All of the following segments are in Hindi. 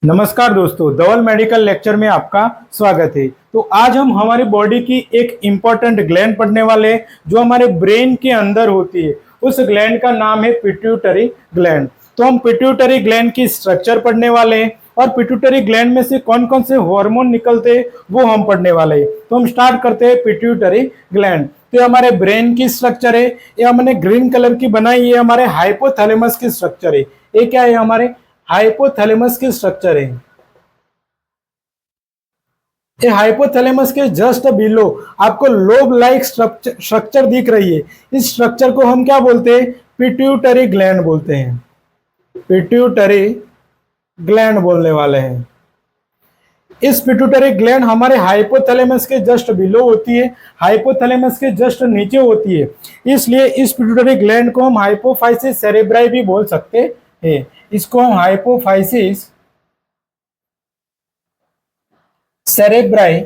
नमस्कार दोस्तों, धवल मेडिकल लेक्चर में आपका स्वागत है। तो आज हम हमारी बॉडी की एक इम्पोर्टेंट ग्लैंड पढ़ने वाले हैं जो हमारे ब्रेन के अंदर होती है। उस ग्लैंड का नाम है पिट्यूटरी ग्लैंड। तो हम पिट्यूटरी ग्लैंड की स्ट्रक्चर पढ़ने वाले हैं और पिट्यूटरी ग्लैंड में से कौन कौन से हार्मोन निकलते हैं वो हम पढ़ने वाले हैं। तो हम स्टार्ट करते हैं पिट्यूटरी ग्लैंड। तो ये हमारे ब्रेन की स्ट्रक्चर है। ये हमने ग्रीन कलर की बनाई है, हमारे हाइपोथैलेमस की स्ट्रक्चर है। ये क्या है? हमारे हाइपोथैलेमस की स्ट्रक्चर है। ये हाइपोथैलेमस के जस्ट बिलो आपको लोब लाइक स्ट्रक्चर दिख रही है। इस स्ट्रक्चर को हम क्या बोलते हैं? पिट्यूटरी ग्लैंड बोलते हैं। पिट्यूटरी ग्लैंड बोलने वाले हैं। इस पिट्यूटरी ग्लैंड हमारे हाइपोथैलेमस के जस्ट बिलो होती है, हाइपोथैलेमस के जस्ट नीचे होती है। इसलिए इस पिट्यूटरी ग्लैंड को हम हाइपोफाइसिस सेरेब्राई भी बोल सकते हैं। इसको हम हाइपोफाइसिस सेरेब्राई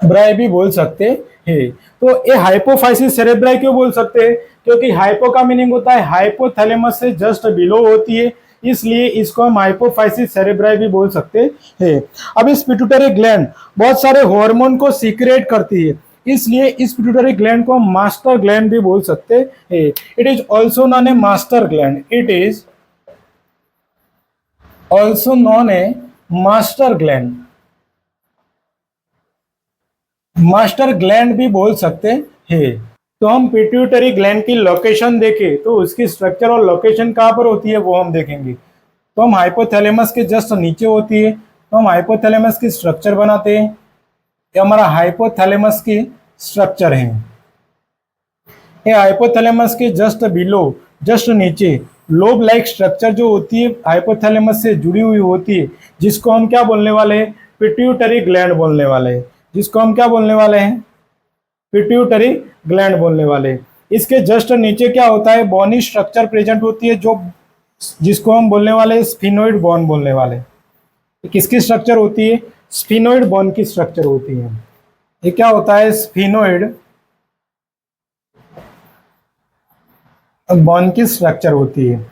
ब्राई भी बोल सकते हैं। तो ये हाइपोफाइसिस सेरेब्राई क्यों बोल सकते हैं? क्योंकि हाइपो का मीनिंग होता है हाइपोथैलेमस से जस्ट बिलो होती है, इसलिए इसको हम हाइपोफाइसिस सेरेब्राई भी बोल सकते हैं। अब इस पिट्यूटरी ग्लैंड बहुत सारे हार्मोन को सीक्रेट करती है, इसलिए इस पिट्यूटरी ग्लैंड को हम मास्टर ग्लैंड भी बोल सकते हैं। It is also non A master gland. It is also non A master gland. Master gland भी बोल सकते हैं। तो हम पिट्यूटरी ग्लैंड की लोकेशन देखें तो उसकी स्ट्रक्चर और लोकेशन कहाँ पर होती है वो हम देखेंगे। तो हम हाइपोथैलेमस के जस्ट नीचे होती है, तो हम हाइपोथैलेमस की स्ट्रक्चर बनाते हैं। ये हमारा हाइपोथैलेमस की स्ट्रक्चर है। ये हाइपोथैलेमस के जस्ट बिलो, जस्ट नीचे लोब लाइक स्ट्रक्चर जो होती है हाइपोथैलेमस से जुड़ी हुई होती है, जिसको हम क्या बोलने वाले हैं? पिट्यूटरी ग्लैंड बोलने वाले हैं। जिसको हम क्या बोलने वाले हैं? पिट्यूटरी ग्लैंड बोलने वाले हैं। इसके जस्ट नीचे क्या होता है? बोनी स्ट्रक्चर प्रेजेंट होती है, जो जिसको हम बोलने वाले हैं स्फिनोइड बोन बोलने वाले। किसकी स्ट्रक्चर होती है? स्फिनोइड बोन की स्ट्रक्चर होती है। ये क्या होता है? स्फिनोइड बोन की स्ट्रक्चर होती है।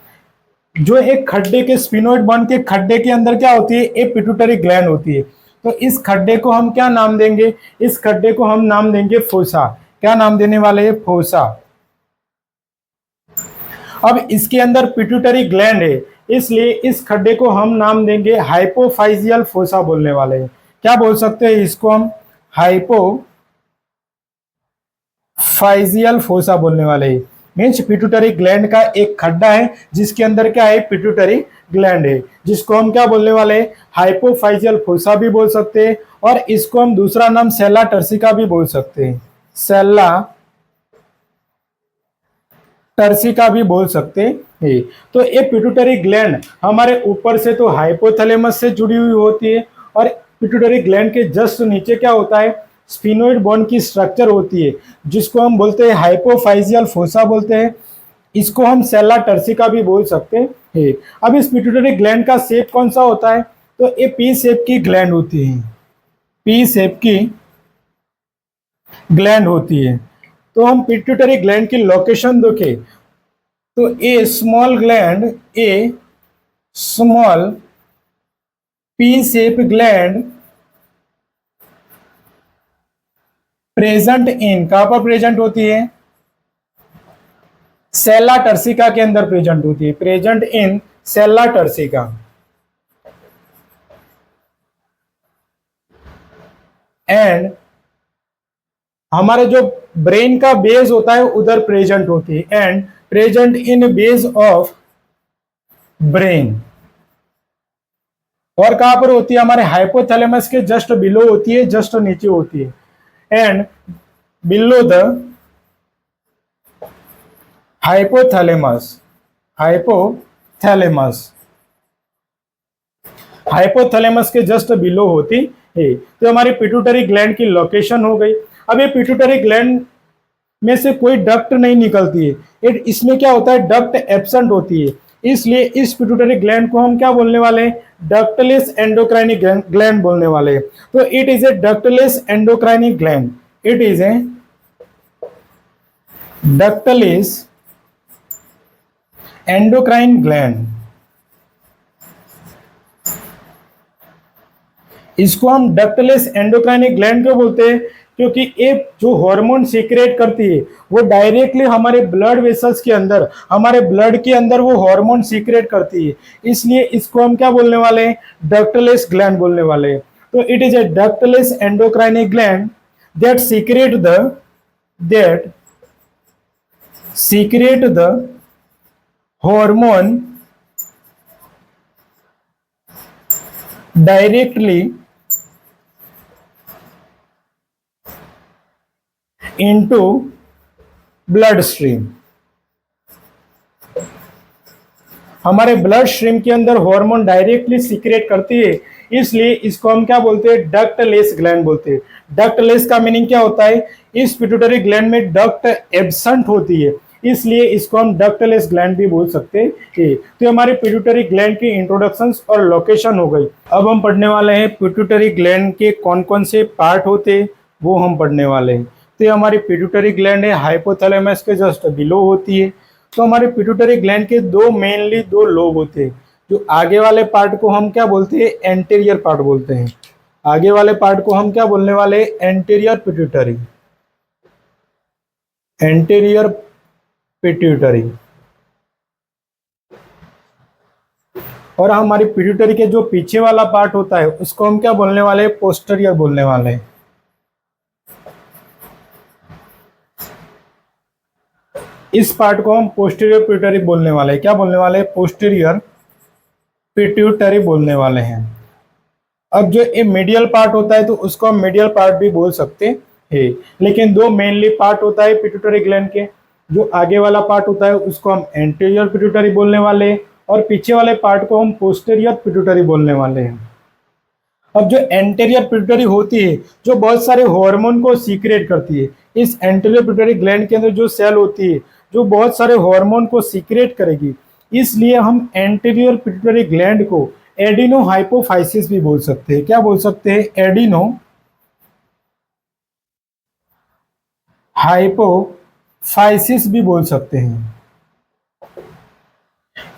जो एक खड्डे के स्फिनोइड बोन के खड्डे के अंदर क्या होती है? एक पिट्यूटरी ग्लैंड होती है। तो इस खड्डे को हम क्या नाम देंगे? इस खड्डे को हम नाम देंगे फोसा। क्या नाम देने वाले हैं? फोसा। अब इसके अंदर पिट्यूटरी ग्लैंड है, इसलिए इस खड्डे को हम नाम देंगे हाइपोफाइजियल फोसा बोलने वाले हैं। क्या बोल सकते हैं इसको हम? हाइपोफाइजियल फोसा बोलने वाले हैं। मीन्स पिट्यूटरी ग्लैंड का एक खड्डा है जिसके अंदर क्या है? पिट्यूटरी ग्लैंड है, जिसको हम क्या बोलने वाले हैं? हाइपोफाइजियल फोसा भी बोल सकते हैं, और इसको हम दूसरा नाम सेल्ला टर्सिका भी बोल सकते हैं। सेल्ला टर्सिका भी बोल सकते हैं। तो ये पिट्यूटरी ग्लैंड हमारे ऊपर से तो हाइपोथैलेमस से जुड़ी हुई होती है, और पिट्यूटरी ग्लैंड के जस्ट नीचे क्या होता है? स्फिनोइड बोन की स्ट्रक्चर होती है, जिसको हम बोलते हैं हाइपोफाइजियल फोसा बोलते हैं। इसको हम सेल्ला टर्सिका भी बोल सकते हैं। अब इस पिट्यूटरी ग्लैंड का शेप कौन सा होता है? तो ये पी शेप की ग्लैंड होती है। पी शेप की ग्लैंड होती है। तो हम पिट्यूटरी ग्लैंड की लोकेशन देखें तो a small gland, a small pea shape gland present in, कहां पर प्रेजेंट होती है? सेल्ला टर्सिका के अंदर प्रेजेंट होती है। Present in sella turcica. And हमारे जो ब्रेन का बेस होता है उधर प्रेजेंट होती है। And present in base of brain. और कहां पर होती है? हमारे हाइपोथैलेमस के जस्ट बिलो होती है, जस्ट नीचे होती है। And below the hypothalamus, hypothalamus, hypothalamus के जस्ट बिलो होती है। तो हमारी पिट्यूटरी ग्लैंड की लोकेशन हो गई। अब ये पिट्यूटरी ग्लैंड में से कोई डक्ट नहीं निकलती है, इसमें क्या होता है? डक्ट एब्सेंट होती है, इसलिए इस पिट्यूटरी ग्लैंड को हम क्या बोलने वाले हैं? डक्टलेस एंडोक्राइनिक ग्लैंड बोलने वाले हैं। तो it is a ductless endocrinic gland. It is a ductless endocrine gland, इसको हम डक्टलेस एंडोक्राइनिक ग्लैंड क्यों बोलते हैं? क्योंकि ये जो हार्मोन सीक्रेट करती है वो डायरेक्टली हमारे ब्लड वेसल्स के अंदर, हमारे ब्लड के अंदर वो हार्मोन सीक्रेट करती है, इसलिए इसको हम क्या बोलने वाले हैं? डक्टलेस ग्लैंड बोलने वाले हैं। तो it is a ductless endocrinic gland that that secrete the hormone directly into blood stream. हमारे ब्लड स्ट्रीम के अंदर हार्मोन डायरेक्टली सीक्रेट करती है, इसलिए इसको हम क्या बोलते हैं? डक्टलेस ग्लैंड बोलते हैं। डक्टलेस का मीनिंग क्या होता है? इस पिट्यूटरी ग्लैंड में डक्ट एब्सेंट होती है, इसलिए इसको हम डक्टलेस ग्लैंड भी बोल सकते हैं। तो हमारे पिट्यूटरी ग्लैंड की इंट्रोडक्शन और लोकेशन हो गई। अब हम पढ़ने वाले हैं पिट्यूटरी ग्लैंड के कौन कौन से पार्ट होते हैं, वो हम पढ़ने वाले हैं। तो ये हमारी पिट्यूटरी ग्लैंड है, हाइपोथैलेमस के जस्ट बिलो होती है। तो हमारे पिट्यूटरी ग्लैंड के मेनली दो लोब होते हैं। जो आगे वाले पार्ट को हम क्या बोलते हैं? एंटीरियर पार्ट बोलते हैं। आगे वाले पार्ट को हम क्या बोलने वाले? Anterior pituitary, anterior pituitary. और हमारी पिट्यूटरी के जो पीछे वाला पार्ट होता है उसको हम क्या बोलने वाले? पोस्टीरियर बोलने वाले हैं। इस पार्ट को हम पोस्टीरियर पिट्यूटरी बोलने वाले हैं। क्या बोलने वाले हैं? पोस्टीरियर पिट्यूटरी बोलने वाले हैं। अब जो ये मीडियल पार्ट होता है तो उसको हम मीडियल पार्ट भी बोल सकते हैं, लेकिन दो मेनली पार्ट होता है पिट्यूटरी ग्लैंड के। जो आगे वाला पार्ट होता है उसको हम एंटीरियर पिट्यूटरी बोलने वाले हैं, और पीछे वाले पार्ट को हम पोस्टीरियर पिट्यूटरी बोलने वाले हैं। अब जो एंटीरियर पिट्यूटरी होती है जो बहुत सारे हार्मोन को सीक्रेट करती है, इस एंटीरियर पिट्यूटरी ग्लैंड के अंदर जो सेल होती है जो बहुत सारे हार्मोन को सीक्रेट करेगी, इसलिए हम एंटीरियर पिट्यूटरी ग्लैंड को एडिनो हाइपोफाइसिस भी बोल सकते हैं। क्या बोल सकते हैं? एडिनो हाइपोफाइसिस भी बोल सकते हैं।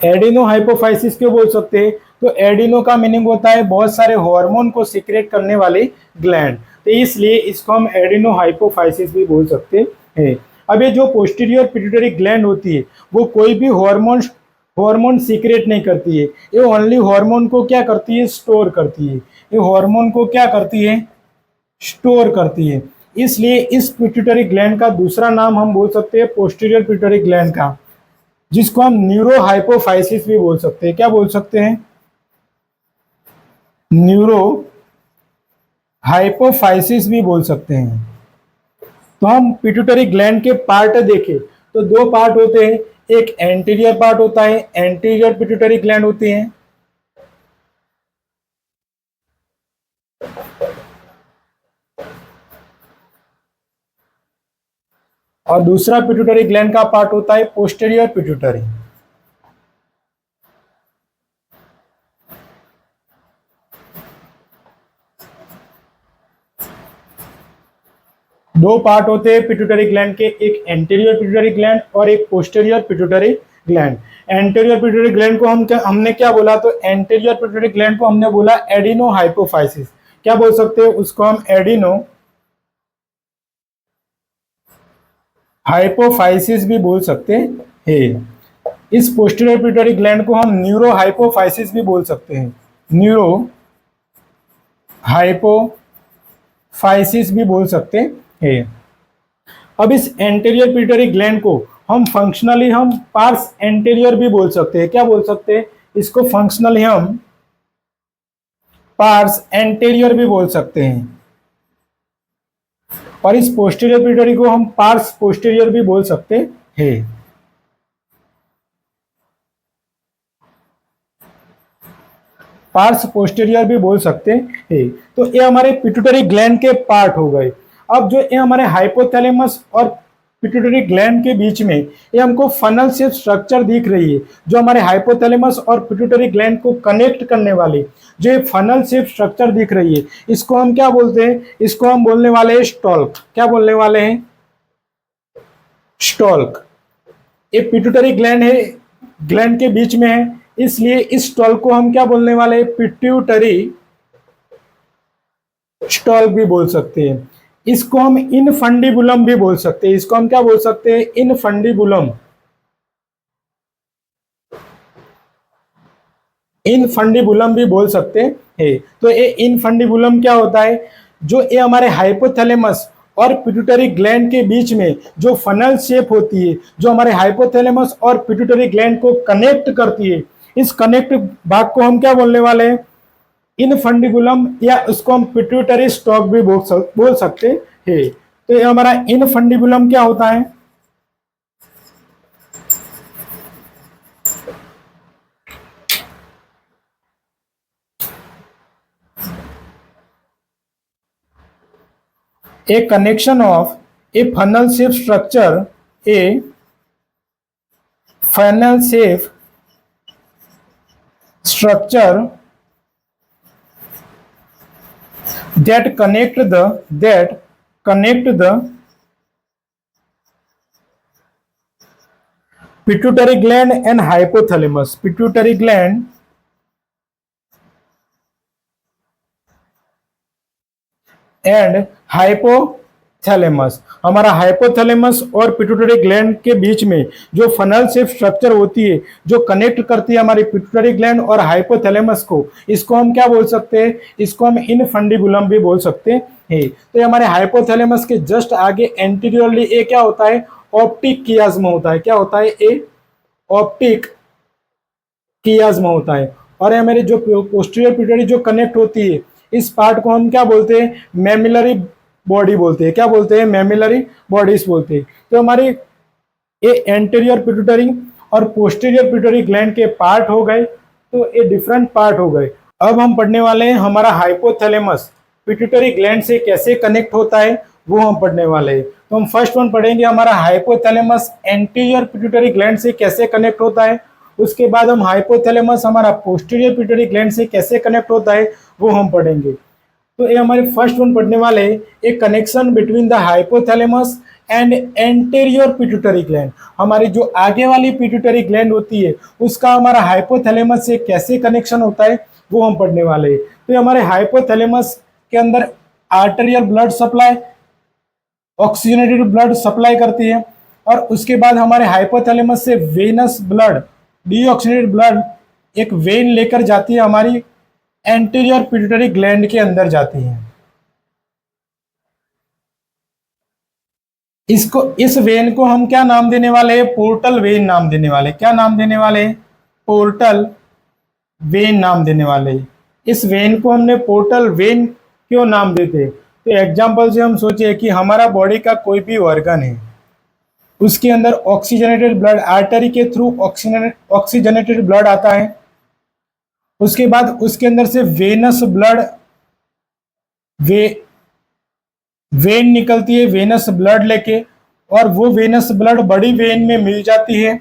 एडिनो हाइपोफाइसिस क्यों बोल सकते हैं? तो एडिनो का मीनिंग होता है बहुत सारे हार्मोन को सीक्रेट करने वाले ग्लैंड, तो इसलिए इसको हम एडिनो हाइपोफाइसिस भी बोल सकते हैं। अब ये जो पोस्टीरियर पिट्यूटरी ग्लैंड होती है वो कोई भी हार्मोन सीक्रेट नहीं करती है, ये ओनली हार्मोन को क्या करती है? स्टोर करती है। ये हार्मोन को क्या करती है? स्टोर करती है। इसलिए इस पिट्यूटरी ग्लैंड का दूसरा नाम हम बोल सकते हैं पोस्टीरियर पिट्यूटरी ग्लैंड का, जिसको हम न्यूरो हाइपोफाइसिस भी बोल सकते हैं। क्या बोल सकते हैं? न्यूरो हाइपोफाइसिस भी बोल सकते हैं। तो हम पिट्यूटरी ग्लैंड के पार्ट देखें तो दो पार्ट होते हैं, एक एंटीरियर पार्ट होता है, एंटीरियर पिट्यूटरी ग्लैंड होती है, और दूसरा पिट्यूटरी ग्लैंड का पार्ट होता है पोस्टीरियर पिट्यूटरी। दो पार्ट होते हैं पिट्यूटरी ग्लैंड के, एक एंटीरियर पिट्यूटरी ग्लैंड और एक posterior pituitary gland. Anterior pituitary gland को हमने क्या बोला? तो एंटीरियर पिट्यूटरी ग्लैंड को हमने बोला एडिनो हाइपोफाइसिस। क्या बोल सकते हैं? उसको हम एडिनो हाइपोफाइसिस भी बोल सकते हैं। इस पोस्टीरियर पिट्यूटरी ग्लैंड को हम न्यूरो हाइपोफाइसिस भी बोल सकते हैं, न्यूरो हाइपोफाइसिस भी बोल सकते हैं। अब इस एंटीरियर पिट्यूटरी ग्लैंड को हम फंक्शनली हम पार्स एंटीरियर भी बोल सकते हैं। क्या बोल सकते हैं? इसको फंक्शनली हम पार्स एंटीरियर भी बोल सकते हैं, और इस पोस्टीरियर पिट्यूटरी को हम पार्स पोस्टीरियर भी बोल सकते हैं। पार्स पोस्टीरियर भी बोल सकते हैं। तो ये हमारे पिट्यूटरी ग्लैंड के पार्ट हो गए। अब जो ये हमारे हाइपोथैलेमस और पिट्यूटरी ग्लैंड के बीच में ये हमको फनल शेप स्ट्रक्चर दिख रही है, जो हमारे हाइपोथैलेमस और पिट्यूटरी ग्लैंड को कनेक्ट करने वाली जो ये फनल शेप स्ट्रक्चर दिख रही है, इसको हम क्या बोलते हैं? इसको हम बोलने वाले हैं स्टॉल्क। क्या बोलने वाले हैं? स्टॉल्क। ये पिट्यूटरी ग्लैंड है, ग्लैंड के बीच में है, इसलिए इस स्टॉल को हम क्या बोलने वाले हैं, पिट्यूटरी स्टॉल भी बोल सकते हैं। इसको हम इनफंडिबुलम भी बोल सकते हैं, इसको हम क्या बोल सकते हैं, इनफंडिबुलम। इनफंडिबुलम भी बोल सकते हैं। तो ये इनफंडिबुलम क्या होता है, जो ये हमारे हाइपोथैलेमस और पिट्यूटरी ग्लैंड के बीच में जो फनल शेप होती है, जो हमारे हाइपोथैलेमस और पिट्यूटरी ग्लैंड को कनेक्ट करती है, इस कनेक्ट भाग को हम क्या बोलने वाले हैं, इनफंडिबुलम, या उसको हम पिट्यूटरी स्टॉक भी बोल सकते हैं। तो ये हमारा इनफंडिबुलम क्या होता है, a connection of a funnel shape structure, a funnel shape structure that connect the pituitary gland and hypothalamus, pituitary gland and hypothalamus. हमारा हाइपोथैलेमस और पिट्यूटरी ग्लैंड के बीच में जो फनल शेप स्ट्रक्चर होती है, जो कनेक्ट करती है हमारी पिट्यूटरी ग्लैंड और हाइपोथैलेमस को, इसको हम क्या बोल सकते हैं, इसको हम इनफंडिबुलम भी बोल सकते हैं। तो ये हमारे हाइपोथैलेमस के जस्ट आगे एंटीरियरली ये क्या होता है, ऑप्टिक कियाज्मा होता है। क्या होता है, ये ऑप्टिक कियाज्मा होता है। और ये हमारी जो पोस्टीरियर पिट्यूटरी जो कनेक्ट होती है, इस पार्ट को हम क्या बोलते हैं, मैमिलरी बॉडी बोलते हैं। क्या बोलते हैं, मैमिलरी बॉडीज बोलते हैं। तो हमारी ये एंटीरियर पिट्यूटरी और पोस्टीरियर पिट्यूटरी ग्लैंड के पार्ट हो गए, तो ये डिफरेंट पार्ट हो गए। अब हम पढ़ने वाले हैं हमारा हाइपोथैलेमस पिट्यूटरी ग्लैंड से कैसे कनेक्ट होता है, वो हम पढ़ने वाले हैं। तो हम फर्स्ट वन पढ़ेंगे हमारा हाइपोथैलेमस एंटीरियर पिट्यूटरी ग्लैंड से कैसे कनेक्ट होता है। उसके बाद हम हाइपोथैलेमस हमारा पोस्टीरियर पिट्यूटरी ग्लैंड से कैसे कनेक्ट होता है, वो हम पढ़ेंगे। तो ये हमारे फर्स्ट वन पढ़ने वाले एक connection between the hypothalamus and anterior pituitary gland. हमारी जो आगे वाली पिट्यूटरी ग्लैंड होती है, उसका हमारा हाइपोथैलेमस से कैसे कनेक्शन होता है, वो हम पढ़ने वाले हैं। तो ये हमारे हाइपोथैलेमस के अंदर arterial blood supply, oxygenated blood supply करती है, और उसके बाद हमारे हाइपोथैलेमस से वेनस ब्लड, डीऑक्सीजनेटेड ब्लड एक वेन लेकर जाती है, हमारी एंटीरियर पिट्यूटरी ग्लैंड के अंदर जाती है। इस वेन को हम क्या नाम देने वाले हैं, पोर्टल वेन नाम देने वाले। क्या नाम देने वाले हैं, पोर्टल वेन नाम देने वाले। इस वेन को हमने पोर्टल वेन क्यों नाम देते, तो एग्जाम्पल से हम सोचे कि हमारा बॉडी का कोई भी ऑर्गन है, उसके अंदर ऑक्सीजनेटेड ब्लड, आर्टरी के थ्रू ऑक्सीजनेटेड ब्लड आता है। उसके बाद उसके अंदर से वेनस ब्लड, वेन निकलती है वेनस ब्लड लेके, और वो वेनस ब्लड बड़ी वेन में मिल जाती है।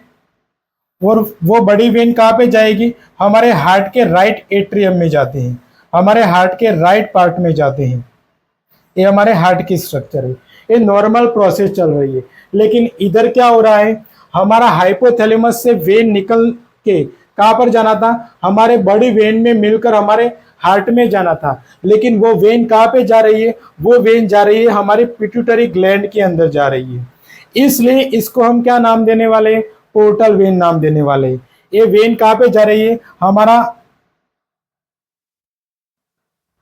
और वो बड़ी वेन कहाँ पे जाएगी, हमारे हार्ट के राइट एट्रियम में जाते हैं, हमारे हार्ट के राइट पार्ट में जाते हैं। ये हमारे हार्ट की स्ट्रक्चर है। ये नॉर्मल प्रोसेस चल रही है। लेकिन इधर क्या हो रहा है, हमारा हाइपोथैलेमस से वेन निकल के कहाँ पर जाना था, हमारे बड़ी वेन में मिलकर हमारे हार्ट में जाना था। लेकिन वो वेन कहाँ पे जा रही है, वो वेन जा रही है हमारे पिट्यूटरी ग्लैंड के अंदर जा रही है। इसलिए इसको हम क्या नाम देने वाले हैं, पोर्टल वेन नाम देने वाले हैं। ये वेन कहाँ पे जा रही है, हमारा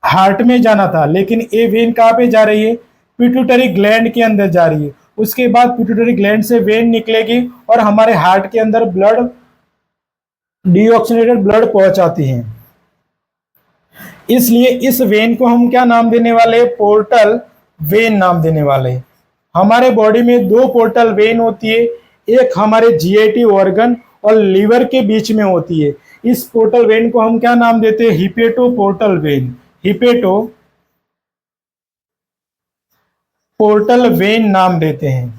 हार्ट में जाना था, लेकिन ये वेन कहाँ पे जा रही है, पिट्यूटरी ग्लैंड के अंदर जा रही है। उसके बाद पिट्यूटरी ग्लैंड से वेन निकलेगी और हमारे हार्ट के अंदर ब्लड, डीऑक्सीजनेटेड ब्लड पहुंचाती है। इसलिए इस वेन को हम क्या नाम देने वाले, पोर्टल वेन नाम देने वाले। हमारे बॉडी में दो पोर्टल वेन होती है, एक हमारे जीआईटी ऑर्गन और लीवर के बीच में होती है। इस पोर्टल वेन को हम क्या नाम देते हैं, hepato portal vein, hepato portal vein नाम देते हैं।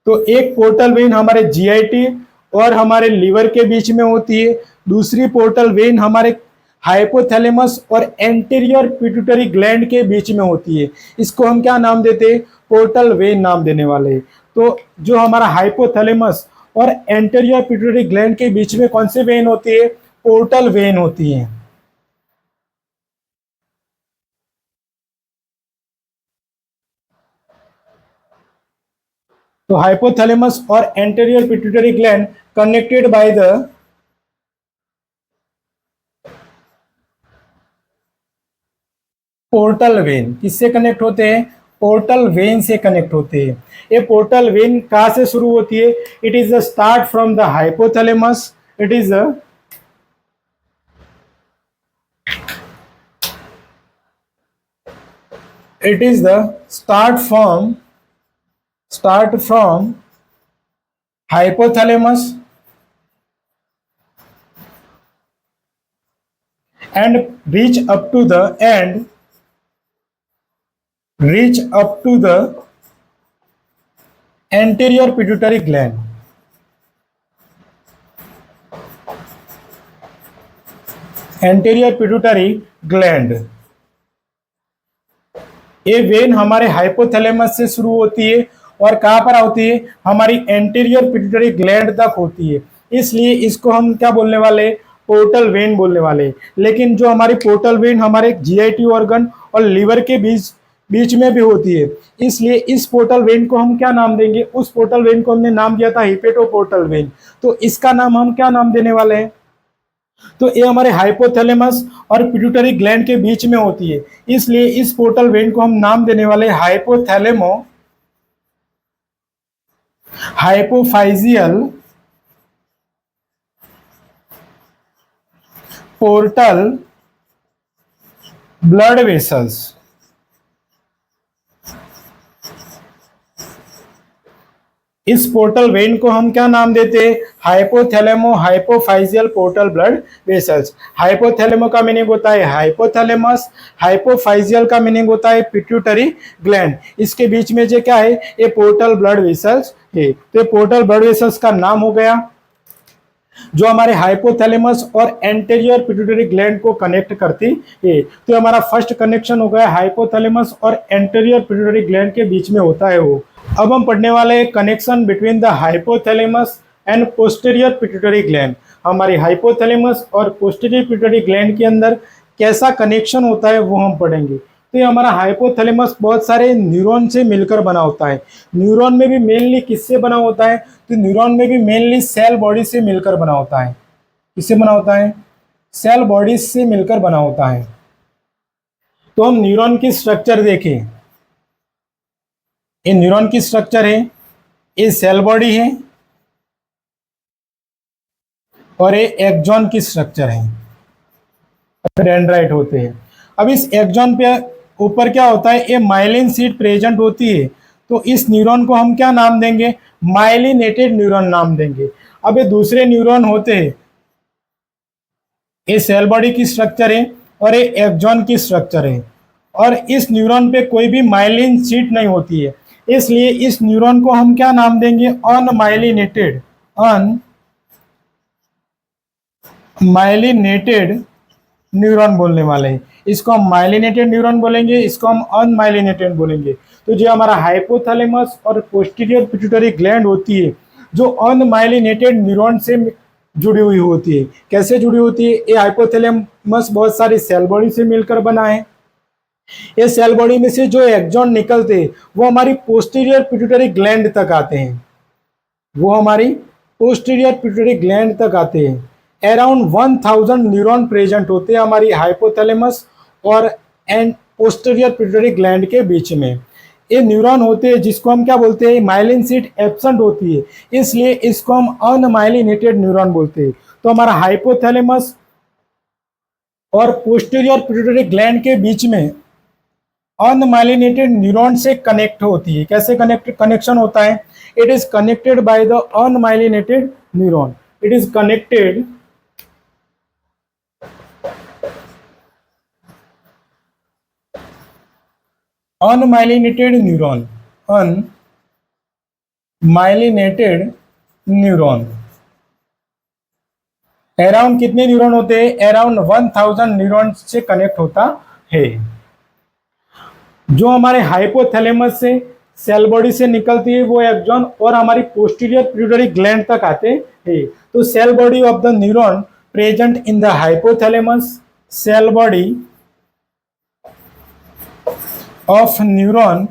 तो एक पोर्टल वेन हमारे जीआईटी और हमारे लीवर के बीच में होती है, दूसरी पोर्टल वेन हमारे हाइपोथैलेमस और एंटीरियर पिट्यूटरी ग्लैंड के बीच में होती है। इसको हम क्या नाम देते हैं, पोर्टल वेन नाम देने वाले हैं। तो जो हमारा हाइपोथैलेमस और एंटेरियर पिट्यूटरी ग्लैंड के बीच में कौन सी वेन होती है? पोर्टल वेन होती है। तो हाइपोथैलेमस और anterior pituitary gland connected by the portal vein. किससे कनेक्ट होते हैं? पोर्टल वेन से कनेक्ट होते हैं। ये पोर्टल वेन कहां से शुरू होती है? It is the start from the hypothalamus. It is the start from hypothalamus and reach up to the anterior pituitary gland. Anterior pituitary gland. ये वेन हमारे हाइपोथैलेमस से शुरू होती है और कहां पर होती है? हमारी एंटीरियर पिट्यूटरी ग्लैंड तक होती है। इसलिए इसको हम क्या बोलने वाले? पोर्टल वेन बोलने वाले। लेकिन जो हमारी पोर्टल वेन हमारे जीआईटी ऑर्गन और लिवर के बीच बीच में भी होती है, इसलिए इस पोर्टल वेन को हम क्या नाम देंगे? उस पोर्टल वेन को हमने नाम दिया था हिपेटो पोर्टल वेन, तो इसका नाम हम क्या नाम देने वाले हैं? तो ये हमारे हाइपोथैलेमस और पिट्यूटरी ग्लैंड के बीच में होती है, इसलिए इस पोर्टल वेन को हम नाम देने वाले हाइपोफाइजियल पोर्टल ब्लड वेसल्स। इस पोर्टल वेन को हम क्या नाम देते हैं? हाइपोथैलेमो हाइपोफाइजियल पोर्टल ब्लड वेसल्स। हाइपोथैलेमो का मीनिंग होता है हाइपोथैलेमस, हाइपोफाइजियल का मीनिंग होता है पिट्यूटरी ग्लैंड। इसके बीच में जो क्या है? ये पोर्टल ब्लड वेसल्स है। तो पोर्टल ब्लड वेसल्स का नाम हो गया जो हमारे हाइपोथैलेमस और एंटेरियर पिट्यूटरी ग्लैंड को कनेक्ट करती है। तो हमारा फर्स्ट कनेक्शन हो गया हाइपोथैलेमस और एंटेरियर पिट्यूटरी ग्लैंड के बीच में होता है वो। अब हम पढ़ने वाले हैं connection between the hypothalamus and posterior pituitary gland. हमारी हाइपोथैलेमस और पोस्टीरियर पिट्यूटरी ग्लैंड के अंदर कैसा कनेक्शन होता है वो हम पढ़ेंगे। तो ये हमारा हाइपोथैलेमस बहुत सारे न्यूरॉन से मिलकर बना होता है। न्यूरॉन में भी मेनली किससे बना होता है? तो न्यूरॉन में भी मेनली सेल बॉडी से मिलकर बना होता है। किससे बना होता है? सेल बॉडी से मिलकर बना होता है। तो हम न्यूरॉन की स्ट्रक्चर देखें। ये न्यूरॉन की स्ट्रक्चर है, ये सेल बॉडी है और ये एक्सॉन की स्ट्रक्चर है, डेंड्राइट होते हैं। अब इस एक्सॉन पे ऊपर क्या होता है? ये माइलिन शीट प्रेजेंट होती है। तो इस न्यूरॉन को हम क्या नाम देंगे? माइलिनेटेड न्यूरॉन नाम देंगे। अब ये दूसरे न्यूरॉन होते हैं, ये सेल बॉडी की स्ट्रक्चर है और ये एक्सॉन की स्ट्रक्चर है, और इस न्यूरॉन पे कोई भी माइलिन शीट नहीं होती है, इसलिए इस न्यूरॉन को हम क्या नाम देंगे? अनमाइलिनेटेड न्यूरॉन बोलने वाले हैं। इसको हम माइलिनेटेड न्यूरॉन बोलेंगे, इसको हम अनमाइलिनेटेड बोलेंगे। तो जो हमारा हाइपोथैलेमस और पोस्टीरियर पिट्यूटरी ग्लैंड होती है, जो अनमाइलिनेटेड न्यूरॉन से जुड़ी हुई होती है। कैसे जुड़ी होती है? ये हाइपोथैलेमस बहुत सारी सेल बॉडी से मिलकर बना है। ये सेल बॉडी में से जो एक्सॉन निकलते हैं वो हमारी पोस्टीरियर पिट्यूटरी ग्लैंड तक आते हैं, वो हमारी पोस्टीरियर पिट्यूटरी ग्लैंड तक आते हैं। अराउंड 1000 न्यूरॉन प्रेजेंट होते हैं हमारी हाइपोथैलेमस और पोस्टीरियर पिट्यूटरी ग्लैंड के बीच में। ये न्यूरॉन होते हैं जिसको हम क्या बोलते हैं? माइलिन शीट एब्सेंट होती है, इसलिए इसको हम अनमाइलिनेटेड न्यूरॉन बोलते हैं। तो हमारा हाइपोथैलेमस और पोस्टीरियर पिट्यूटरी ग्लैंड के बीच में अनमाइलिनेटेड न्यूरॉन से कनेक्ट होती है। कैसे कनेक्शन होता है? It is connected by the unmyelinated neuron. It is connected unmyelinated neuron. Around कितने न्यूरॉन होते हैं? अराउंड 1000 न्यूरॉन से कनेक्ट होता है। जो हमारे हाइपोथैलेमस से सेल बॉडी से निकलती है वो एक्सॉन और हमारी पोस्टीरियर पिट्यूटरी ग्लैंड तक आते हैं। तो cell body of the neuron present in the hypothalamus, cell body of neuron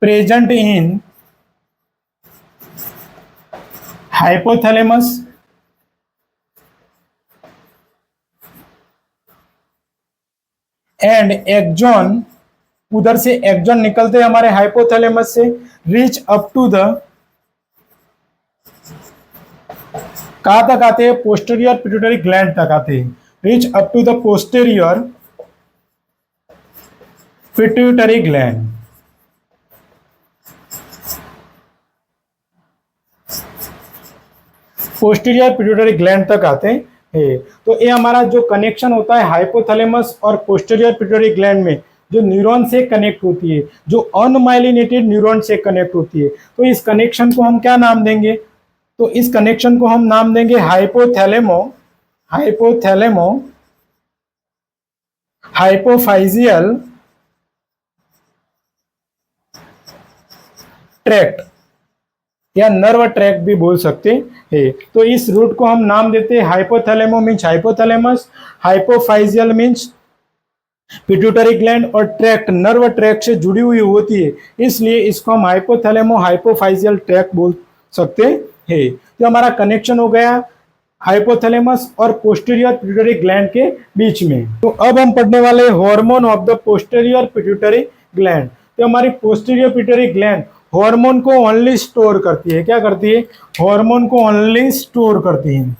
present in hypothalamus and axon, उधर से एक्सॉन निकलते हैं हमारे हाइपोथैलेमस से, रीच अप टू द, कहां तक आते हैं, पोस्टीरियर पिट्यूटरी ग्लैंड तक आते हैं, reach up to the posterior pituitary gland. Posterior pituitary gland तक आते हैं। तो ये हमारा जो कनेक्शन होता है हाइपोथैलेमस और पोस्टीरियर पिट्यूटरी ग्लैंड में, जो न्यूरॉन से कनेक्ट होती है, जो अनमाइलिनेटेड न्यूरॉन से कनेक्ट होती है, तो इस कनेक्शन को हम क्या नाम देंगे, तो इस कनेक्शन को हम नाम देंगे हाइपोथैलेमो हाइपोफाइजियल ट्रैक्ट या नर्व ट्रैक भी बोल सकते हैं। तो इस रूट को हम नाम देते हैं hypothalamo means hypothalamus, hypophyseal means pituitary gland, और ट्रैक्ट नर्व ट्रैक से जुड़ी हुई होती है, इसलिए इसको हम हाइपोथैलेमो हाइपोफाइजियल ट्रैक बोल सकते हैं। तो हमारा कनेक्शन हो गया हाइपोथैलेमस और पोस्टीरियर पिट्यूटरी ग्लैंड के बीच में। तो अब हम पढ़ने वाले hormone of the posterior pituitary gland. तो हमारी पोस्टीरियर पिट्यूटरी ग्लैंड हार्मोन को ओनली स्टोर करती है। क्या करती है? हार्मोन को ओनली स्टोर करती है।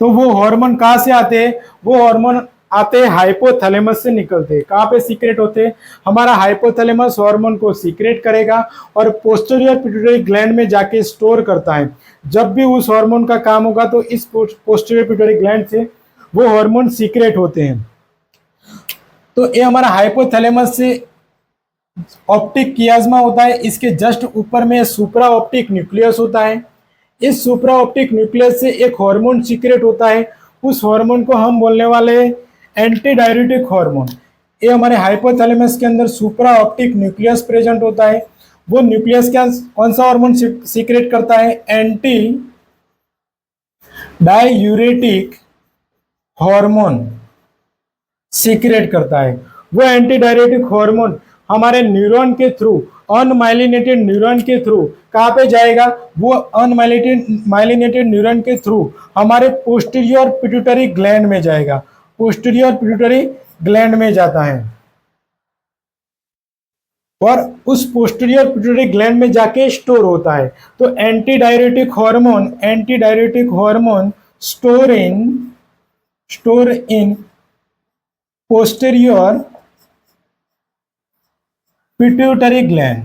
तो वो हार्मोन कहाँ से आते हैं? वो हार्मोन आते हैं हाइपोथैलेमस से निकलते हैं। कहाँ पे सीक्रेट होते हैं? हमारा हाइपोथैलेमस हार्मोन को सीक्रेट करेगा और पोस्टीरियर पिट्यूटरी ग्लैंड में जाके स्टोर करता है। जब भी उस हार्मोन का काम होगा तो इस पोस्टीरियर पिट्यूटरी ग्लैंड से वो हार्मोन सीक्रेट होते हैं। तो ये हमारा हाइपोथैलेमस से ऑप्टिक कियाज्मा होता है, इसके जस्ट ऊपर में सुप्रा ऑप्टिक न्यूक्लियस होता है। इस सुप्रा ऑप्टिक न्यूक्लियस से एक हार्मोन सीक्रेट होता है, उस हार्मोन को हम बोलने वाले एंटी डायरेटिक हार्मोन। ये हमारे हाइपोथैलेमस के अंदर सुप्रा ऑप्टिक न्यूक्लियस प्रेजेंट होता है। वो न्यूक्लियस क्या कौन सा हार्मोन सीक्रेट करता है? एंटी डाययूरेटिक हार्मोन सीक्रेट करता है। वो एंटी डायरेटिक हार्मोन हमारे न्यूरॉन के थ्रू, अनमाइलिनेटेड न्यूरॉन के थ्रू कहाँ पे जाएगा? वो अनमाइलिनेटेड न्यूरॉन के थ्रू हमारे पोस्टीरियर पिट्यूटरी ग्लैंड में जाएगा। पोस्टीरियर पिट्यूटरी ग्लैंड में जाता है और उस पोस्टीरियर पिट्यूटरी ग्लैंड में जाके स्टोर होता है। तो anti diuretic hormone store in posterior pituitary gland.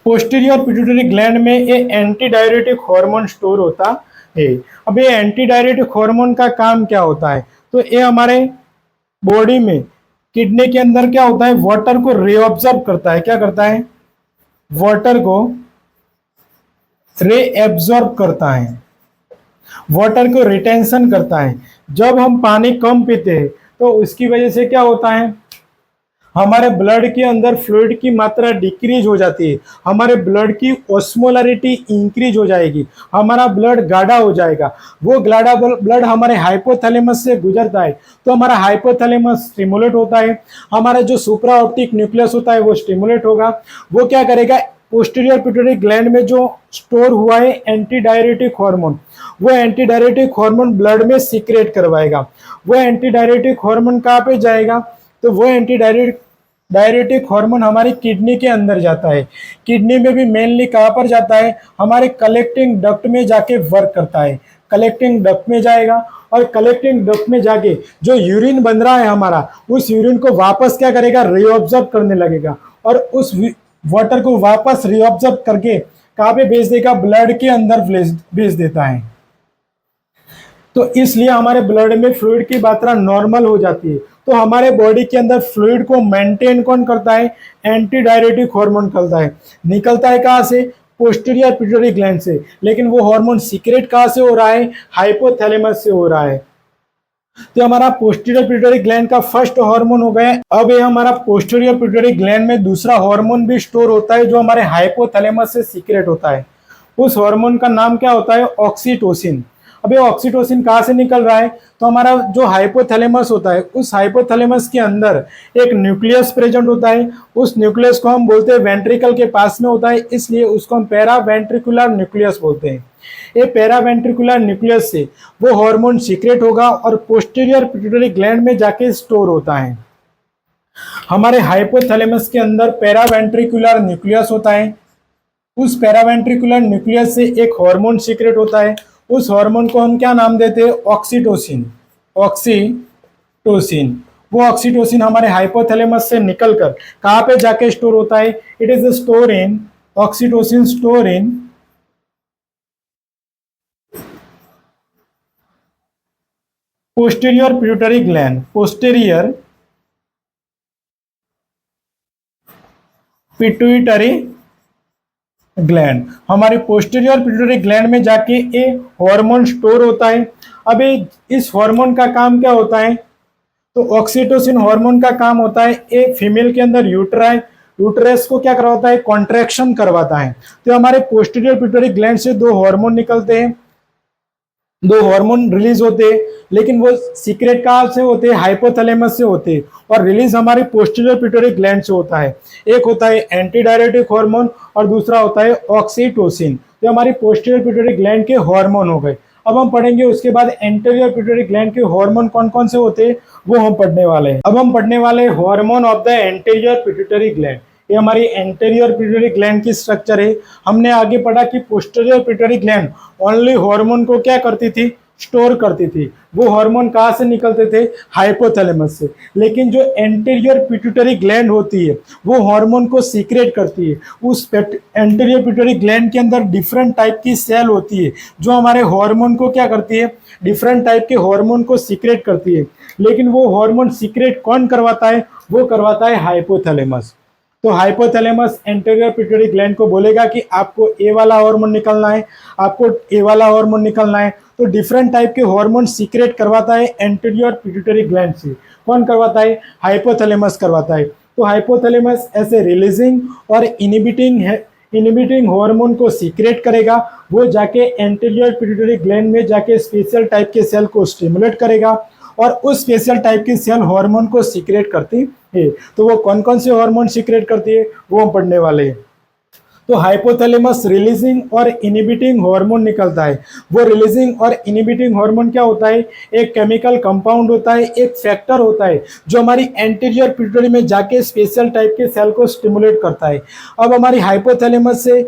Posterior pituitary gland में ये एंटी डायरेटिक हार्मोन स्टोर होता है। अब ये एंटी डायरेटिक हार्मोन का काम क्या होता है? तो ये हमारे बॉडी में किडनी के अंदर क्या होता है? वाटर को रीअब्जॉर्ब करता है। क्या करता है? वाटर को रीअब्जॉर्ब करता है, वाटर को रिटेंशन करता है। जब हम पानी कम पीते हैं तो उसकी वजह से क्या होता है? हमारे ब्लड के अंदर फ्लूइड की मात्रा डिक्रीज हो जाती है, हमारे ब्लड की ऑस्मोलरिटी इंक्रीज हो जाएगी, हमारा ब्लड गाढ़ा हो जाएगा। वो गाढ़ा ब्लड हमारे हाइपोथैलेमस से गुजरता है तो हमारा हाइपोथैलेमस स्टिमुलेट होता है, हमारा जो सुप्रा ऑप्टिक न्यूक्लियस होता है वो स्टिमुलेट होगा। वो क्या करेगा? पोस्टीरियर पिट्यूटरी ग्लैंड में जो स्टोर हुआ है एंटी डायरेटिक हार्मोन, वो एंटी डायरेटिक हार्मोन ब्लड में सीक्रेट करवाएगा। वो एंटी डायरेटिक हार्मोन कहाँ पे जाएगा? तो वो एंटी डायरेटिक हार्मोन हमारी किडनी के अंदर जाता है। किडनी में भी मेनली कहाँ पर जाता है? हमारे कलेक्टिंग डक्ट में जाके वर्क करता है। कलेक्टिंग डक्ट में जाएगा और कलेक्टिंग डक्ट में जाके जो यूरिन बन रहा है हमारा, उस यूरिन को वापस क्या करेगा? रीअब्जॉर्ब करने लगेगा और उस वाटर को वापस रीअब्जॉर्ब करके कहाँ पे भेज देगा? ब्लड के अंदर भेज देता है। तो इसलिए हमारे ब्लड में फ्लूइड की मात्रा नॉर्मल हो जाती है। तो हमारे बॉडी के अंदर फ्लूइड को मेंटेन कौन करता है? एंटी डायरेटिक हार्मोन करता है। निकलता है कहाँ से? पोस्टीरियर पिट्यूटरी ग्लैंड से। लेकिन वो हार्मोन सीक्रेट कहाँ से हो रहा है? हाइपोथैलेमस से हो रहा है। तो हमारा पोस्टीरियर पिट्यूटरी ग्लैंड का फर्स्ट हार्मोन हो गया। अब ये हमारा पोस्टीरियर पिट्यूटरी ग्लैंड में दूसरा हार्मोन भी स्टोर होता है जो हमारे हाइपोथैलेमस से सीक्रेट होता है। उस हार्मोन का नाम क्या होता है? ऑक्सीटोसिन। अब ये ऑक्सीटोसिन कहाँ से निकल रहा है? तो हमारा जो हाइपोथैलेमस होता है, उस हाइपोथैलेमस के अंदर एक न्यूक्लियस प्रेजेंट होता है। उस न्यूक्लियस को हम बोलते हैं वेंट्रिकल के पास में होता है, इसलिए उसको हम पैरा वेंट्रिकुलर न्यूक्लियस बोलते हैं। ये पैरा वेंट्रिकुलर न्यूक्लियस से वो हार्मोन सीक्रेट होगा और पोस्टीरियर पिट्यूटरी ग्लैंड में जाके स्टोर होता है। हमारे हाइपोथैलेमस के अंदर पैरा वेंट्रिकुलर न्यूक्लियस होता है। उस पैरावेंट्रिकुलर न्यूक्लियस से एक हार्मोन सीक्रेट होता है। उस हार्मोन को हम क्या नाम देते हैं? ऑक्सीटोसिन। ऑक्सीटोसिन। वो ऑक्सीटोसिन हमारे हाइपोथैलेमस से निकलकर कहाँ पे जाके स्टोर होता है? It is store in oxytocin store in posterior pituitary gland. Posterior pituitary gland, हमारे पोस्टीरियर पिट्यूटरी ग्लैंड में जाके ये हार्मोन स्टोर होता है। अब इस हार्मोन का काम क्या होता है? तो ऑक्सीटोसिन हार्मोन का काम होता है एक फीमेल के अंदर यूट्रस को क्या करवाता है? कॉन्ट्रैक्शन करवाता है। तो हमारे पोस्टीरियर पिट्यूटरी ग्लैंड से दो हार्मोन निकलते हैं, दो हार्मोन रिलीज होते हैं, लेकिन वो सीक्रेट कहाँ से होते हैं? हाइपोथैलेमस से होते हैं और रिलीज हमारे पोस्टीरियर पिट्यूटरी ग्लैंड से होता है। एक होता है एंटी डायरेटिक हार्मोन और दूसरा होता है ऑक्सीटोसिन। तो हमारी पोस्टीरियर पिट्यूटरी ग्लैंड के हार्मोन हो गए। अब हम पढ़ेंगे उसके बाद एंटीरियर पिट्यूटरी ग्लैंड के हार्मोन कौन कौन से होते हैं, वो हम पढ़ने वाले हैं। अब हम पढ़ने वाले hormone of the anterior pituitary gland. ये हमारी एंटीरियर पिट्यूटरी ग्लैंड की स्ट्रक्चर है। हमने आगे पढ़ा कि posterior pituitary gland only hormone को क्या करती थी? स्टोर करती थी। वो हार्मोन कहाँ से निकलते थे? हाइपोथैलेमस से। लेकिन जो एंटीरियर पिट्यूटरी ग्लैंड होती है वो हार्मोन को सीक्रेट करती है। उस एंटीरियर पिट्यूटरी ग्लैंड के अंदर डिफरेंट टाइप की सेल होती है जो हमारे हार्मोन को क्या करती है? डिफरेंट टाइप के हार्मोन को सीक्रेट करती है। लेकिन वो हार्मोन सीक्रेट कौन करवाता है? वो करवाता है हाइपोथैलेमस। तो हाइपोथैलेमस एंटीरियर पिट्यूटरी ग्लैंड को बोलेगा कि आपको ए वाला हार्मोन निकलना है, आपको ए वाला हार्मोन निकलना है। तो डिफरेंट टाइप के हार्मोन सीक्रेट करवाता है एंटीरियर पिट्यूटरी ग्लैंड से। कौन करवाता है? हाइपोथैलेमस करवाता है। तो हाइपोथैलेमस ऐसे रिलीजिंग और इनिबिटिंग हार्मोन को सीक्रेट करेगा। वो जाके एंटीरियर पिट्यूटरी ग्लैंड में जाके स्पेशल टाइप के सेल को स्टिमुलेट करेगा और उस स्पेशल टाइप की सेल हार्मोन को सीक्रेट करती है। तो वो कौन कौन से हार्मोन सीक्रेट करती है वो हम पढ़ने वाले हैं। तो हाइपोथैलेमस रिलीजिंग और इनिबिटिंग हार्मोन निकलता है। वो रिलीजिंग और इनिबिटिंग हार्मोन क्या होता है? एक केमिकल कंपाउंड होता है, एक फैक्टर होता है जो हमारी एंटीरियर पिट्यूटरी में जाके स्पेशल टाइप के सेल को स्टिमुलेट करता है। अब हमारी हाइपोथैलेमस से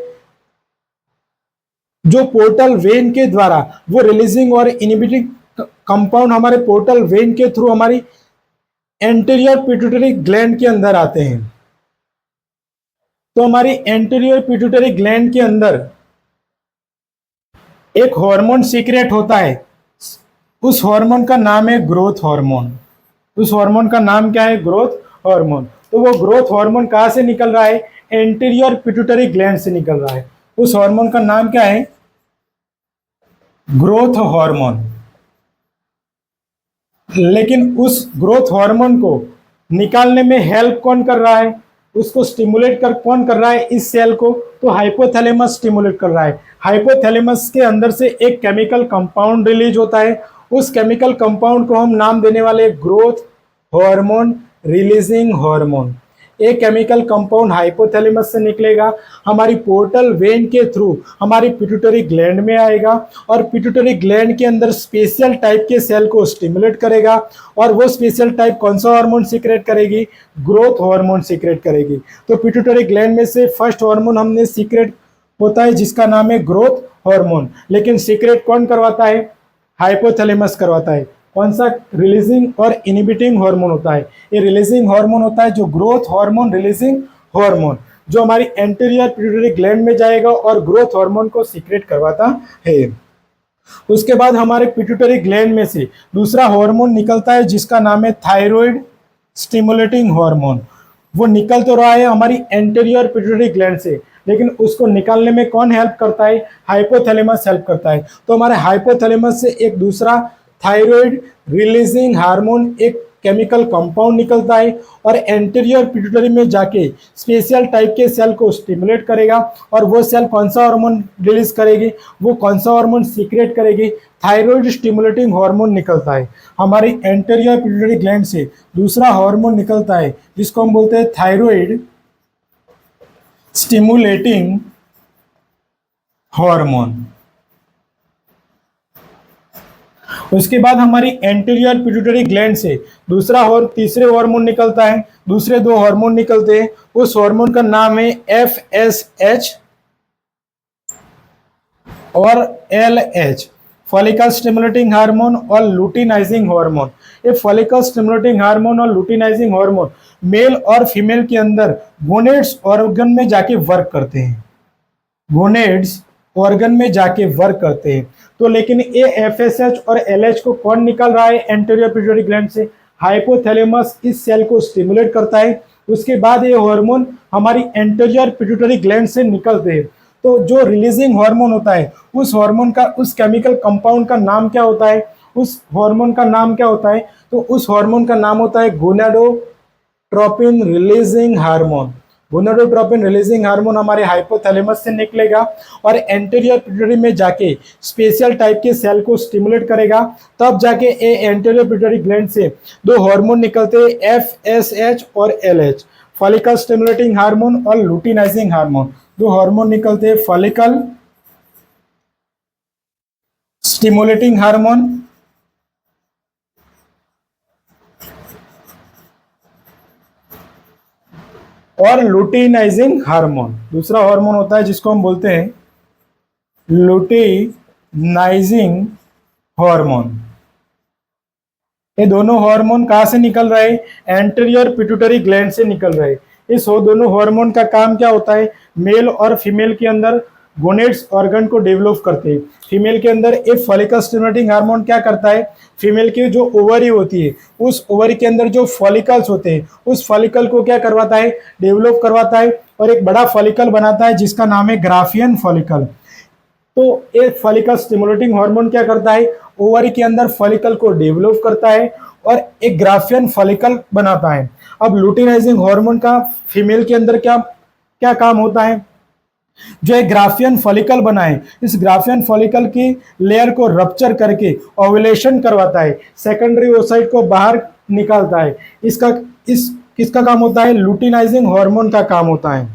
जो पोर्टल वेन के द्वारा वो रिलीजिंग और इनिबिटिंग कंपाउंड हमारे पोर्टल वेन के थ्रू हमारी एंटीरियर पिट्यूटरी ग्लैंड के अंदर आते हैं। तो हमारी एंटीरियर पिट्यूटरी ग्लैंड के अंदर एक हार्मोन सीक्रेट होता है। उस हार्मोन का नाम है ग्रोथ हार्मोन। उस हार्मोन का नाम क्या है? Growth hormone. तो वो ग्रोथ हार्मोन कहां से निकल रहा है? एंटीरियर पिट्यूटरी ग्लैंड से निकल रहा है। उस हार्मोन का नाम क्या है? Growth hormone. लेकिन उस ग्रोथ हार्मोन को निकालने में हेल्प कौन कर रहा है? उसको स्टिमुलेट कर कौन कर रहा है इस सेल को? तो हाइपोथैलेमस स्टिमुलेट कर रहा है। हाइपोथैलेमस के अंदर से एक केमिकल कंपाउंड रिलीज होता है। उस केमिकल कंपाउंड को हम नाम देने वाले ग्रोथ हार्मोन रिलीजिंग हार्मोन। एक केमिकल कंपाउंड हाइपोथैलेमस से निकलेगा, हमारी पोर्टल वेन के थ्रू हमारी पिट्यूटरी ग्लैंड में आएगा और पिट्यूटरी ग्लैंड के अंदर स्पेशल टाइप के सेल को स्टिमुलेट करेगा। और वो स्पेशल टाइप कौन सा हार्मोन सीक्रेट करेगी? ग्रोथ हार्मोन सीक्रेट करेगी। तो पिट्यूटरी ग्लैंड में से फर्स्ट हार्मोन हमने सीक्रेट होता है जिसका नाम है ग्रोथ हार्मोन। लेकिन सीक्रेट कौन करवाता है? हाइपोथैलेमस करवाता है। कौन सा? रिलीजिंग और इनिबिटिंग हार्मोन होता है। ये रिलीजिंग हार्मोन होता है जो ग्रोथ हार्मोन रिलीजिंग हार्मोन जो हमारी एंटीरियर पिट्यूटरी ग्लैंड में जाएगा और ग्रोथ हार्मोन को सीक्रेट करवाता है। उसके बाद हमारे पिट्यूटरी ग्लैंड में से दूसरा हार्मोन निकलता है जिसका नाम है थायराइड स्टिमुलेटिंग हार्मोन। वो निकल तो रहा है हमारी एंटीरियर पिट्यूटरी ग्लैंड से, लेकिन उसको निकालने में कौन हेल्प करता है? हाइपोथैलेमस हेल्प करता है। तो हमारे हाइपोथैलेमस से एक दूसरा थायराइड रिलीजिंग हार्मोन एक केमिकल कंपाउंड निकलता है और एंटीरियर पिट्यूटरी में जाके स्पेशल टाइप के सेल को स्टिमुलेट करेगा और वो सेल कौन सा हार्मोन रिलीज करेगी, वो कौन सा हार्मोन सीक्रेट करेगी, थायराइड स्टिमुलेटिंग हार्मोन निकलता है। हमारी एंटीरियर पिट्यूटरी ग्लैंड से दूसरा हार्मोन निकलता है जिसको हम बोलते हैं थायराइड स्टिमुलेटिंग हार्मोन। उसके बाद हमारी एंटीरियर पिट्यूटरी ग्लैंड से दूसरा और तीसरे हार्मोन निकलता है, दूसरे दो हार्मोन निकलते हैं। उस हार्मोन का नाम है FSH और LH, फॉलिकल स्टिमुलेटिंग हार्मोन और लुटिनाइजिंग हार्मोन। ये फॉलिकल स्टिमुलेटिंग हार्मोन और लुटिनाइजिंग हार्मोन मेल और फीमेल के अंदर गोनेड्स ऑर्गन में जाके वर्क करते हैं, गोनेड्स ऑर्गन में जाके वर्क करते हैं। तो लेकिन ये FSH और LH को कौन निकाल रहा है एंटीरियर पिट्यूटरी ग्लैंड से? हाइपोथैलेमस इस सेल को स्टिमुलेट करता है। उसके बाद ये हार्मोन हमारी एंटीरियर पिट्यूटरी ग्लैंड से निकलते हैं। तो जो रिलीजिंग हार्मोन होता है उस हार्मोन का, उस केमिकल कंपाउंड का नाम क्या होता है, उस हार्मोन का नाम क्या होता है? तो उस हार्मोन का नाम होता है gonadotropin releasing hormone. Gonadotropin releasing hormone हमारे हाइपोथैलेमस से निकलेगा और एंटीरियर पिट्यूटरी में जाके स्पेशल टाइप के सेल को स्टिमुलेट करेगा। तब जाके ए एंटीरियर पिट्यूटरी ग्लैंड से दो हार्मोन निकलते हैं, FSH और LH, फॉलिकल स्टिमुलेटिंग हार्मोन और लुटिनाइजिंग हार्मोन। दो हार्मोन निकलते हैं, फॉलिकल स्टिमुलेटिंग हार्मोन और लुटिनाइजिंग हार्मोन। दूसरा हार्मोन होता है जिसको हम बोलते हैं लुटिनाइजिंग हार्मोन। ये दोनों हार्मोन कहाँ से निकल रहे हैं? एंटीरियर पिट्यूटरी ग्लैंड से निकल रहे हैं। इस दोनों हार्मोन का काम क्या होता है? मेल और फीमेल के अंदर गोनेड्स ऑर्गन को डेवलप करते हैं। फीमेल के अंदर एक फॉलिकल स्टिमुलेटिंग हार्मोन क्या करता है? फीमेल की जो ओवरी होती है उस ओवरी के अंदर जो फॉलिकल्स होते हैं उस फॉलिकल को क्या करवाता है? डेवलप करवाता है और एक बड़ा फॉलिकल बनाता है जिसका नाम है ग्राफियन फॉलिकल। तो एक फॉलिकल स्टिमुलेटिंग हार्मोन क्या करता है? ओवरी के अंदर फॉलिकल को डेवलप करता है और एक ग्राफियन फॉलिकल बनाता है। अब लुटिनाइजिंग हार्मोन का फीमेल के अंदर क्या क्या काम होता है? जो एक ग्राफियन फॉलिकल बनाए, इस ग्राफियन फॉलिकल की लेयर को रप्चर करके ओव्यूलेशन करवाता है, सेकेंडरी ओसाइट को बाहर निकालता है। किसका काम होता है? लुटिनाइजिंग हार्मोन का काम होता है।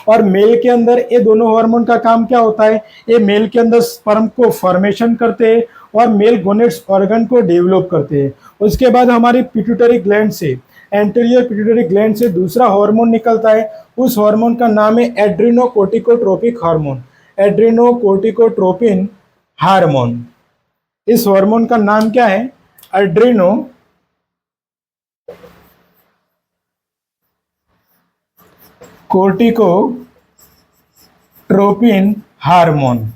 और मेल के अंदर ये दोनों हार्मोन का काम क्या होता है? ये मेल के अंदर स्पर्म को फॉर्मेशन करते हैं और मेल गोनेड्स ऑर्गन को डेवलप करते हैं। उसके बाद हमारी पिट्यूटरी ग्लैंड से, एंटीरियर पिट्यूटरी ग्लैंड से दूसरा हार्मोन निकलता है। उस हार्मोन का नाम है एड्रेनोकोर्टिकोट्रोपिक हार्मोन, एड्रेनोकोर्टिकोट्रोपिन हार्मोन। इस हार्मोन का नाम क्या है? एड्रेनोकोर्टिकोट्रोपिन हार्मोन।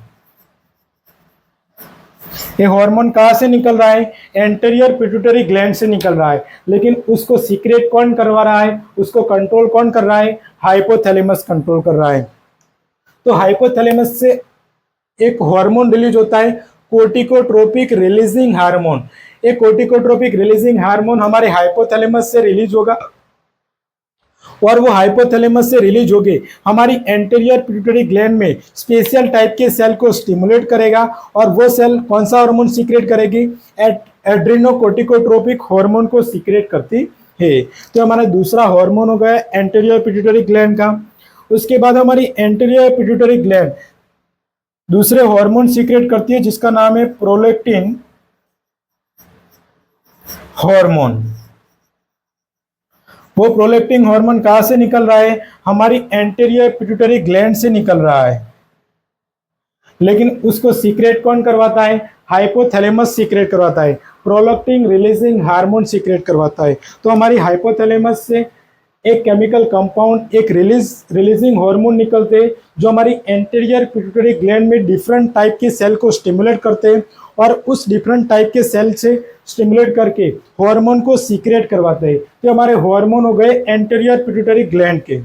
ये हार्मोन कहाँ से निकल रहा है? एंटीरियर पिट्यूटरी ग्लैंड से निकल रहा है। लेकिन उसको सीक्रेट कौन करवा रहा है? उसको कंट्रोल कौन कर रहा है? हाइपोथैलेमस कंट्रोल कर रहा है। तो हाइपोथैलेमस से एक हार्मोन रिलीज होता है, कोर्टिकोट्रोपिक रिलीजिंग हार्मोन। एक कोर्टिकोट्रोपिक रिलीजिंग हार्मोन हमारे हाइपोथैलेमस से रिलीज होगा और वो हाइपोथैलेमस से रिलीज होके हमारी एंटीरियर पिट्यूटरी ग्लैंड में स्पेशल टाइप के सेल को स्टिमुलेट करेगा। और वो सेल कौन सा हार्मोन सीक्रेट करेगी? एड्रेनोकोर्टिकोट्रोपिक हार्मोन को सीक्रेट करती है। तो हमारा दूसरा हार्मोन हो गया एंटीरियर पिट्यूटरी ग्लैंड का। उसके बाद हमारी एंटीरियर पिट्यूटरी ग्लैंड दूसरे हार्मोन सीक्रेट करती है जिसका नाम है प्रोलैक्टिन हार्मोन। वो प्रोलैक्टिन हार्मोन कहाँ से निकल रहा है? हमारी एंटीरियर पिट्यूटरी ग्लैंड से निकल रहा है। लेकिन उसको सीक्रेट कौन करवाता है? हाइपोथैलेमस सीक्रेट करवाता है। प्रोलैक्टिन रिलीजिंग हार्मोन सीक्रेट करवाता है। तो हमारी हाइपोथैलेमस से एक केमिकल कंपाउंड, एक रिलीजिंग हार्मोन निकलते हैं जो हमारी एंटीरियर पिट्यूटरी ग्लैंड में डिफरेंट टाइप के सेल को स्टिमुलेट करते हैं और उस डिफरेंट टाइप के सेल से स्टिमुलेट करके हार्मोन को सीक्रेट करवाते हैं। तो हमारे हार्मोन हो गए एंटीरियर पिट्यूटरी ग्लैंड के।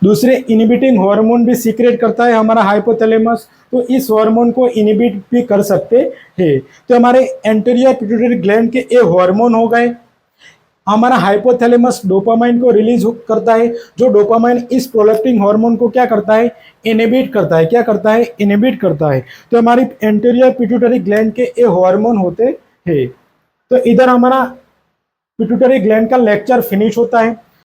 दूसरे इनिबिटिंग हार्मोन भी सीक्रेट करता है हमारा हाइपोथैलेमस, तो इस हार्मोन को इनिबिट भी कर सकते हैं। तो हमारे एंटीरियर पिट्यूटरी ग्लैंड के ये हार्मोन हो गए। हमारा हाइपोथैलेमस डोपामाइन को रिलीज करता है, जो डोपामाइन इस प्रोलेक्टिन हार्मोन को क्या करता है, इनहिबिट करता है। क्या करता है, इनहिबिट करता है। तो हमारी एंटीरियर पिट्यूटरी ग्लैंड के ये हार्मोन होते हैं। तो इधर हमारा पिट्यूटरी ग्लैंड का लेक्चर फिनिश होता है।